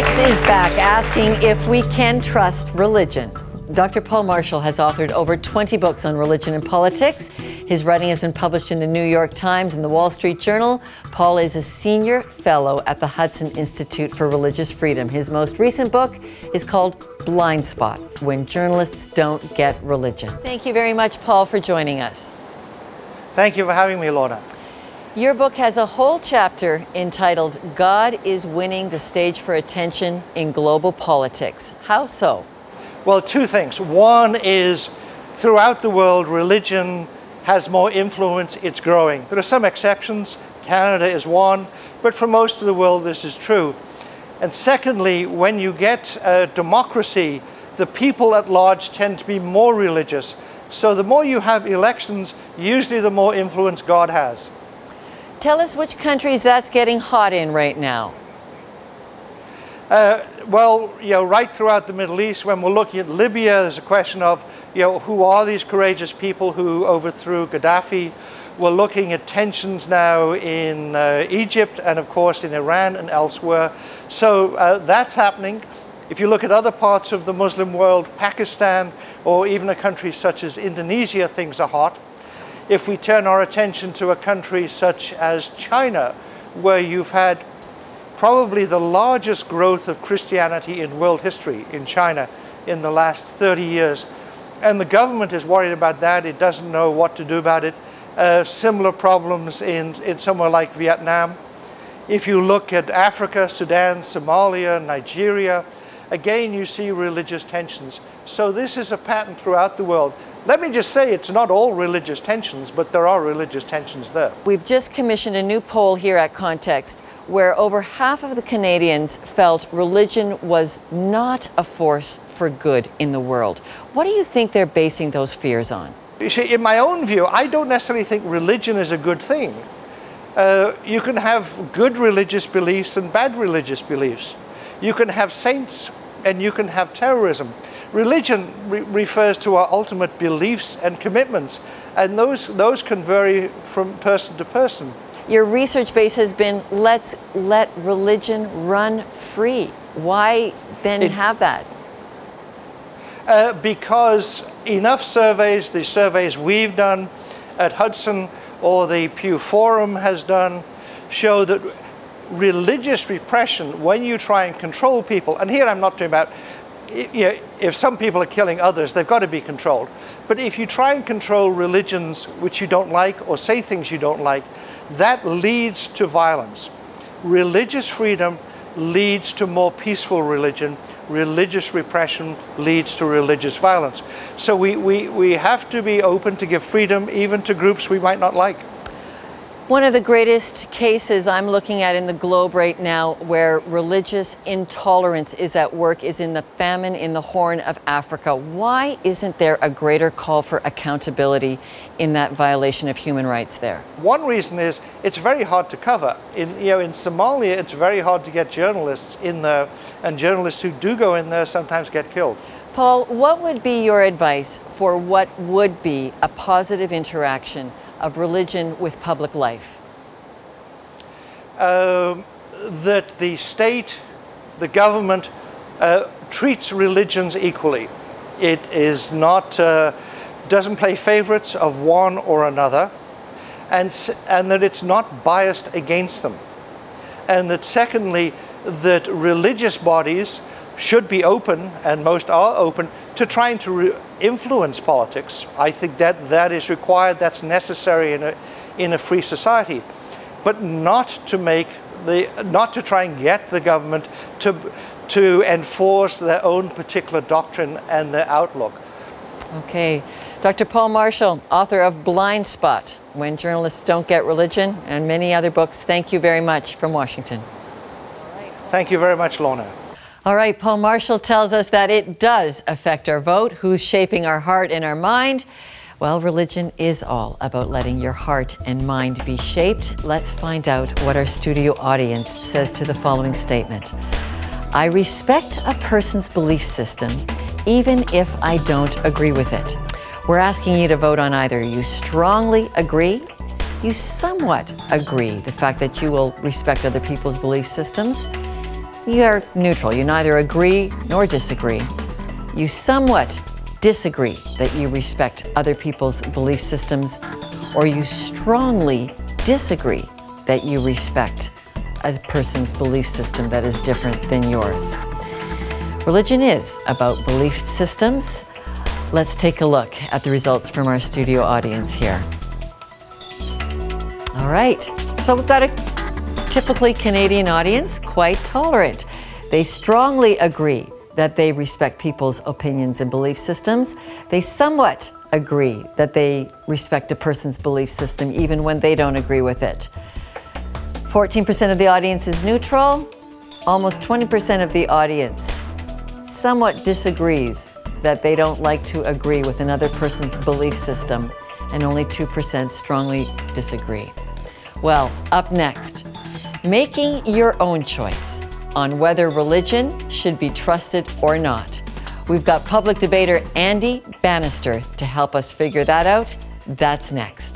Politics is back, asking if we can trust religion. Dr. Paul Marshall has authored over 20 books on religion and politics. His writing has been published in the New York Times and the Wall Street Journal. Paul is a senior fellow at the Hudson Institute for Religious Freedom. His most recent book is called Blind Spot: When Journalists Don't Get Religion. Thank you very much, Paul, for joining us. Thank you for having me, Lorna. Your book has a whole chapter entitled God is Winning the Stage for Attention in Global Politics. How so? Well, two things. One is, throughout the world, religion has more influence, it's growing. There are some exceptions, Canada is one, but for most of the world this is true. And secondly, when you get a democracy, the people at large tend to be more religious. So the more you have elections, usually the more influence God has. Tell us which countries that's getting hot in right now. Well, right throughout the Middle East, when we're looking at Libya, there's a question of, who are these courageous people who overthrew Gaddafi? We're looking at tensions now in Egypt and, of course, in Iran and elsewhere. So that's happening. If you look at other parts of the Muslim world, Pakistan, or even a country such as Indonesia, things are hot. If we turn our attention to a country such as China, where you've had probably the largest growth of Christianity in world history in China in the last 30 years. And the government is worried about that. It doesn't know what to do about it. Similar problems in somewhere like Vietnam. If you look at Africa, Sudan, Somalia, Nigeria, again you see religious tensions. So this is a pattern throughout the world. Let me just say it's not all religious tensions, but there are religious tensions there. We've just commissioned a new poll here at Context, where over half of the Canadians felt religion was not a force for good in the world. What do you think they're basing those fears on? You see, in my own view, I don't necessarily think religion is a good thing. You can have good religious beliefs and bad religious beliefs. You can have saints and you can have terrorism. Religion refers to our ultimate beliefs and commitments, and those can vary from person to person. Your research base has been, let's let religion run free. Why then have that? Because enough surveys, the surveys we've done at Hudson or the Pew Forum has done, show that religious repression, when you try and control people, and here I'm not talking about, if some people are killing others, they've got to be controlled. But if you try and control religions which you don't like or say things you don't like, that leads to violence. Religious freedom leads to more peaceful religion. Religious repression leads to religious violence. So we have to be open to give freedom even to groups we might not like. One of the greatest cases I'm looking at in the globe right now where religious intolerance is at work is in the famine in the Horn of Africa. Why isn't there a greater call for accountability in that violation of human rights there? One reason is it's very hard to cover. In Somalia, it's very hard to get journalists in there, and journalists who do go in there sometimes get killed. Paul, what would be your advice for what would be a positive interaction of religion with public life? That the state, the government, treats religions equally. It is not, doesn't play favorites of one or another, and that it's not biased against them. And that secondly, that religious bodies should be open, and most are open, to trying to influence politics. I think that is required, that's necessary in a free society, but not to try and get the government to enforce their own particular doctrine and their outlook. Okay. Dr. Paul Marshall, author of Blind Spot: When Journalists Don't Get Religion, and many other books. Thank you very much from Washington. Thank you very much, Lorna. All right, Paul Marshall tells us that it does affect our vote. Who's shaping our heart and our mind? Well, religion is all about letting your heart and mind be shaped. Let's find out what our studio audience says to the following statement. I respect a person's belief system, even if I don't agree with it. We're asking you to vote on either you strongly agree, you somewhat agree, the fact that you will respect other people's belief systems, You are neutral. You neither agree nor disagree. You somewhat disagree that you respect other people's belief systems, or you strongly disagree that you respect a person's belief system that is different than yours. Religion is about belief systems. Let's take a look at the results from our studio audience here. All right, so we've got a typically Canadian audience, quite tolerant. They strongly agree that they respect people's opinions and belief systems. They somewhat agree that they respect a person's belief system even when they don't agree with it. 14% of the audience is neutral. Almost 20% of the audience somewhat disagrees that they don't like to agree with another person's belief system, and only 2% strongly disagree. Well, up next, making your own choice on whether religion should be trusted or not. We've got public debater Andy Bannister to help us figure that out. That's next.